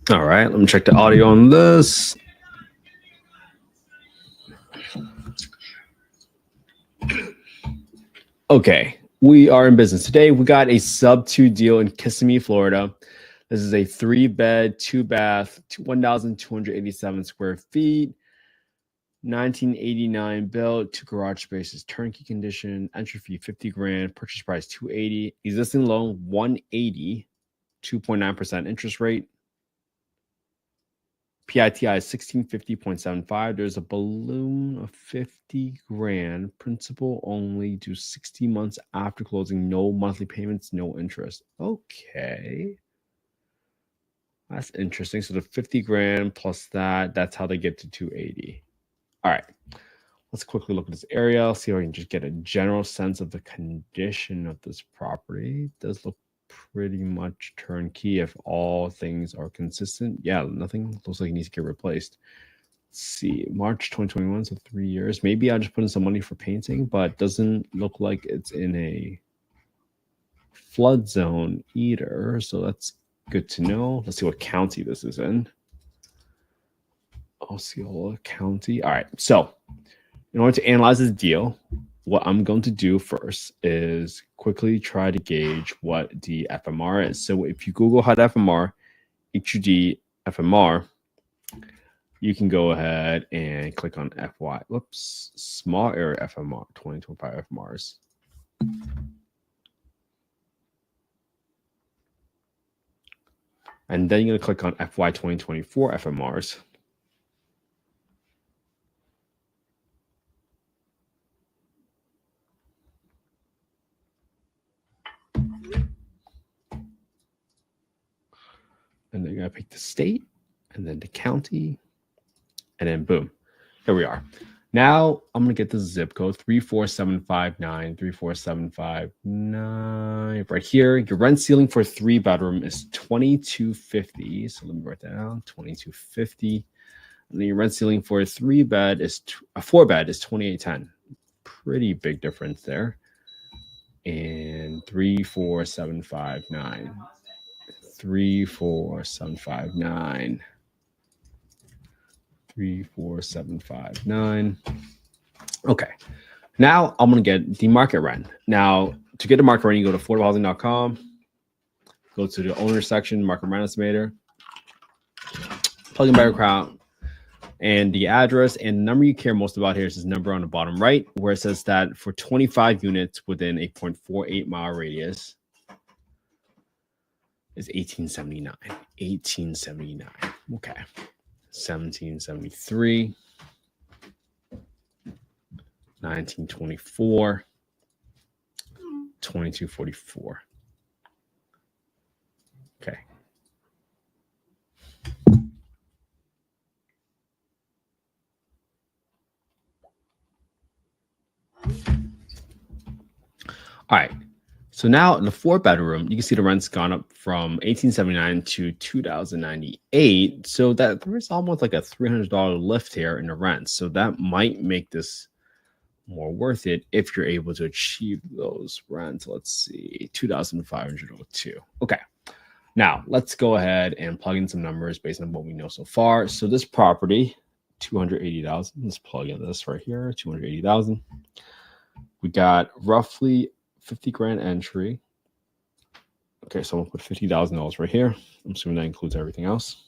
All right, let me check the audio on this. Okay, we are in business today. We got a sub-2 deal in Kissimmee, Florida. This is a 3-bed, 2-bath, 1,287 square feet, 1989 built, 2 garage spaces, turnkey condition, entry fee $50,000, purchase price $280,000, existing loan $180,000, 2.9% interest rate. PITI is 1650.75. There's a balloon of $50,000. Principal only, due 60 months after closing. No monthly payments, no interest. Okay. That's interesting. So the $50,000 plus that's how they get to 280. All right. Let's quickly look at this area. See if I can just get a general sense of the condition of this property. It does look pretty much turnkey if all things are consistent. Yeah, nothing looks like it needs to get replaced. Let's see, March 2021, so 3 years. Maybe I'll just put in some money for painting, but doesn't look like it's in a flood zone either. So that's good to know. Let's see what county this is in. Osceola County. All right, so in order to analyze this deal, what I'm going to do first is quickly try to gauge what the FMR is. So if you Google HUD FMR, HUD FMR, you can go ahead and click on FY. Whoops, small area FMR, 2025 FMRs. And then you're going to click on FY 2024 FMRs. And then you're going to pick the state and then the county. And then boom, here we are. Now I'm going to get the zip code 34759, 34759 right here. Your rent ceiling for a 3-bedroom is $2,250. So let me write that down, $2,250. And then your rent ceiling for a 4-bed is $2,810. Pretty big difference there. And 34759. 34759. 34759. Okay. Now I'm going to get the market rent. Now, to get the market rent, you go to affordablehousing.com, go to the owner section, market rent estimator, plug in by account, and the address and the number you care most about here is this number on the bottom right, where it says that for 25 units within a 0.48 mile radius is $1,879. $1,879. Okay. 1773, 1924, 2244. Okay. All right. So now in the 4-bedroom, you can see the rent's gone up from $1,879 to $2,098. So that there is almost like a $300 lift here in the rent. So that might make this more worth it if you're able to achieve those rents. Let's see, $2,502. Okay. Now let's go ahead and plug in some numbers based on what we know so far. So this property, $280,000. Let's plug in this right here, $280,000. We got roughly $50,000 entry. Okay, so I'm gonna put $50,000 right here. I'm assuming that includes everything else.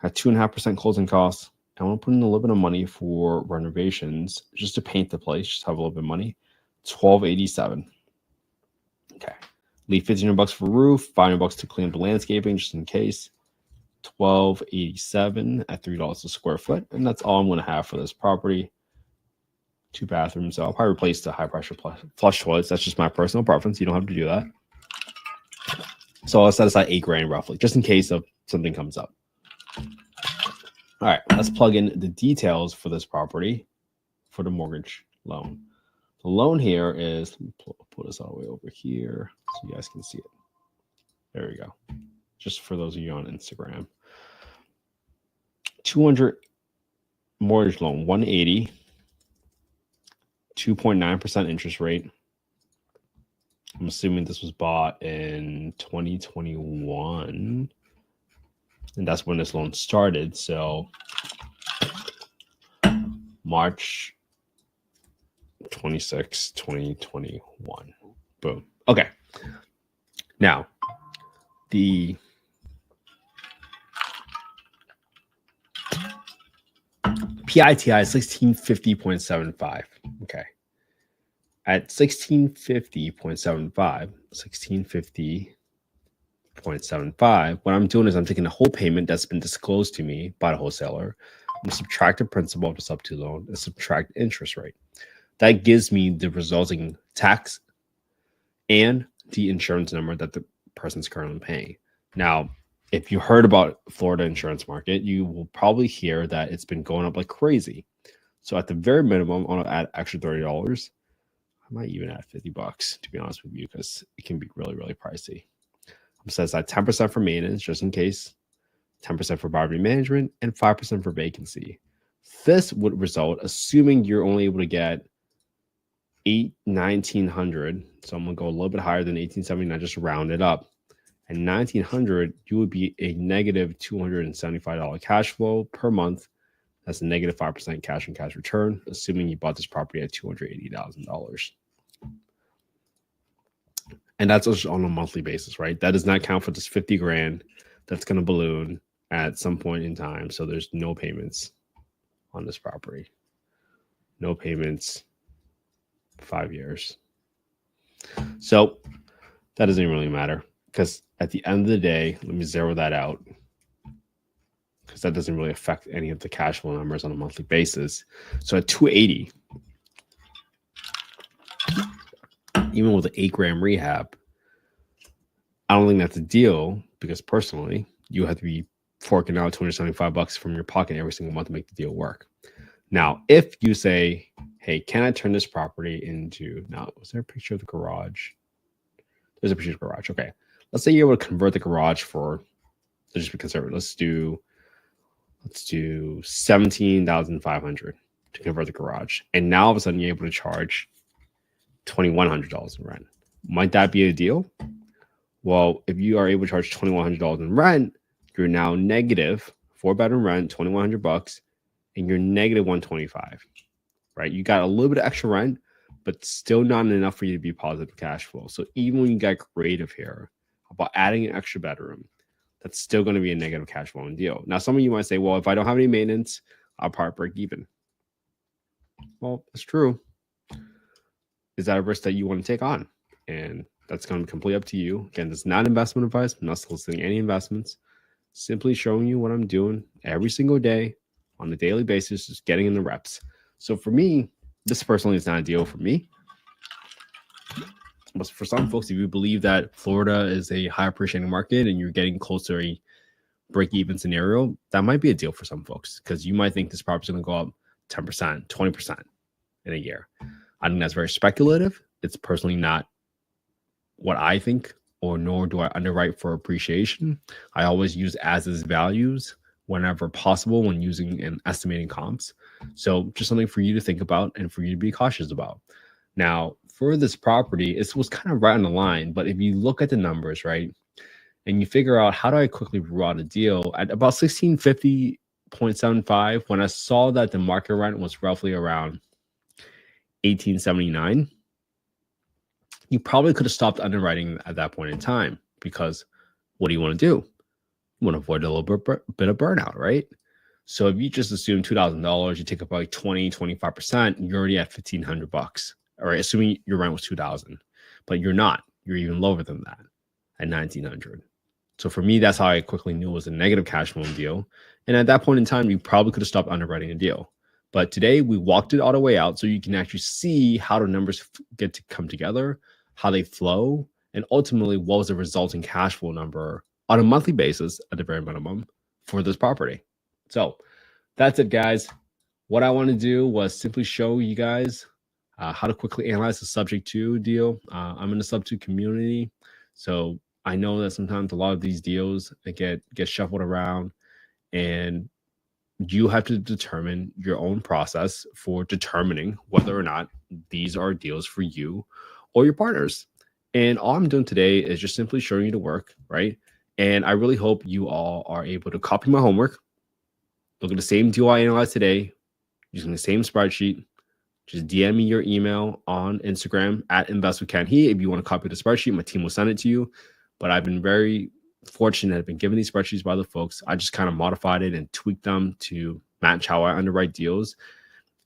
At 2.5% closing costs. I want to put in a little bit of money for renovations, just to paint the place, just have a little bit of money. $1,287. Okay. Leave $1,500 for roof, $500 to clean up the landscaping, just in case. $1,287 at $3 a square foot, and that's all I'm going to have for this property. 2 bathrooms. So I'll probably replace the high pressure flush toilets. That's just my personal preference. You don't have to do that. So I'll set aside $8,000 roughly, just in case of something comes up. All right, let's plug in the details for this property for the mortgage loan. The loan here is, let me pull this all the way over here so you guys can see it. There we go. Just for those of you on Instagram. 200 mortgage loan, 180. 2.9% interest rate, I'm assuming this was bought in 2021. And that's when this loan started. So March 26, 2021. Boom. Okay. Now, the PITI is 1650.75. Okay. At 1650.75, what I'm doing is I'm taking the whole payment that's been disclosed to me by the wholesaler. I'm going to subtract the principal of the sub 2 loan and subtract interest rate. That gives me the resulting tax and the insurance number that the person's currently paying. Now, if you heard about Florida insurance market, you will probably hear that it's been going up like crazy. So at the very minimum, I'm going to add extra $30. I might even add $50 to be honest with you, because it can be really, really pricey. It says that 10% for maintenance, just in case, 10% for property management, and 5% for vacancy. This would result, assuming you're only able to get $1,900. So I'm gonna go a little bit higher than 1879, just round it up. At $1,900, you would be a negative $275 cash flow per month. That's a negative 5% cash on cash return, assuming you bought this property at $280,000. And that's just on a monthly basis, right? That does not count for this 50 grand that's going to balloon at some point in time. So there's no payments on this property. No payments, 5 years. So that doesn't really matter, because at the end of the day, let me zero that out, because that doesn't really affect any of the cash flow numbers on a monthly basis. So at 280, even with an 8 gram rehab, I don't think that's a deal, because personally, you have to be forking out $275 from your pocket every single month to make the deal work. Now, if you say, hey, can I turn this property into, now, was there a picture of the garage? There's a picture of the garage. Okay. Let's say you're able to convert the garage for, let's just be conservative. Let's do $17,500 to convert the garage. And now all of a sudden you're able to charge $2,100 in rent. Might that be a deal? Well, if you are able to charge $2,100 in rent, you're now negative 4-bedroom rent, $2,100, and you're negative $125, right? You got a little bit of extra rent, but still not enough for you to be positive cash flow. So even when you get creative here about adding an extra bedroom, that's still going to be a negative cash flowing deal. Now, some of you might say, well, if I don't have any maintenance, I'll probably break even. Well, that's true. Is that a risk that you want to take on? And that's going to be completely up to you. Again, this is not investment advice. I'm not soliciting any investments. Simply showing you what I'm doing every single day on a daily basis, just getting in the reps. So for me, this personally is not a deal for me. But for some folks, if you believe that Florida is a high appreciating market and you're getting closer to a break-even scenario, that might be a deal for some folks, because you might think this property is going to go up 10%, 20% in a year. I think that's very speculative. It's personally not what I think, or nor do I underwrite for appreciation. I always use as-is values whenever possible when using and estimating comps. So just something for you to think about and for you to be cautious about. Now, for this property, it was kind of right on the line, but if you look at the numbers, right, and you figure out how do I quickly rule out a deal at about 1650.75, when I saw that the market rent was roughly around 1879, you probably could have stopped underwriting at that point in time, because what do you want to do? You want to avoid a little bit of burnout, right? So if you just assume $2,000, you take up like 20-25%, you're already at $1,500. All right, assuming your rent was $2,000, but you're not. You're even lower than that at $1,900. So for me, that's how I quickly knew it was a negative cash flow deal. And at that point in time, you probably could have stopped underwriting a deal. But today we walked it all the way out so you can actually see how the numbers get to come together, how they flow, and ultimately what was the resulting cash flow number on a monthly basis at the very minimum for this property. So that's it, guys. What I want to do was simply show you guys how to quickly analyze the subject to deal. I'm in the sub 2 community, so I know that sometimes a lot of these deals get shuffled around, and you have to determine your own process for determining whether or not these are deals for you or your partners. And all I'm doing today is just simply showing you the work, right? And I really hope you all are able to copy my homework, look at the same deal I analyzed today, using the same spreadsheet. Just DM me your email on Instagram at investwithkenhe. If you want to copy the spreadsheet, my team will send it to you. But I've been very fortunate. I've been given these spreadsheets by the folks. I just kind of modified it and tweaked them to match how I underwrite deals.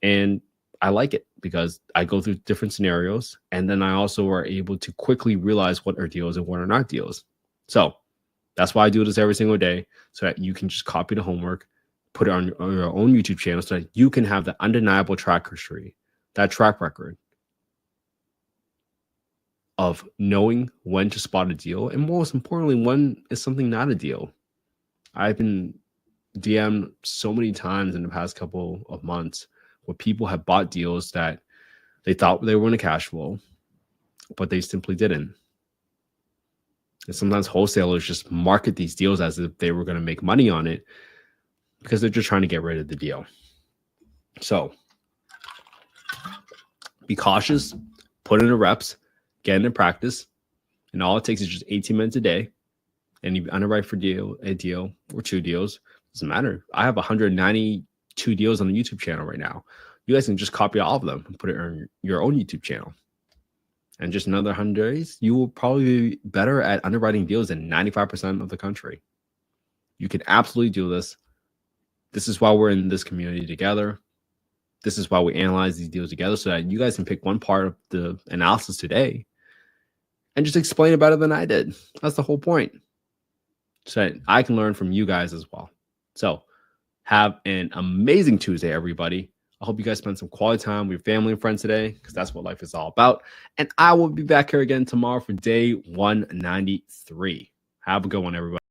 And I like it because I go through different scenarios. And then I also are able to quickly realize what are deals and what are not deals. So that's why I do this every single day, so that you can just copy the homework, put it on your own YouTube channel, so that you can have the undeniable track history, that track record of knowing when to spot a deal, and most importantly, when is something not a deal. I've been DM'd so many times in the past couple of months where people have bought deals that they thought they were in a cash flow, but they simply didn't. And sometimes wholesalers just market these deals as if they were going to make money on it because they're just trying to get rid of the deal. So be cautious, put in the reps, get into practice, and all it takes is just 18 minutes a day. And you underwrite for a deal or two deals. Doesn't matter. I have 192 deals on the YouTube channel right now. You guys can just copy all of them and put it on your own YouTube channel. And just another 100 days, you will probably be better at underwriting deals than 95% of the country. You can absolutely do this. This is why we're in this community together. This is why we analyze these deals together, so that you guys can pick one part of the analysis today and just explain it better than I did. That's the whole point. So that I can learn from you guys as well. So have an amazing Tuesday, everybody. I hope you guys spend some quality time with your family and friends today, because that's what life is all about. And I will be back here again tomorrow for day 193. Have a good one, everybody.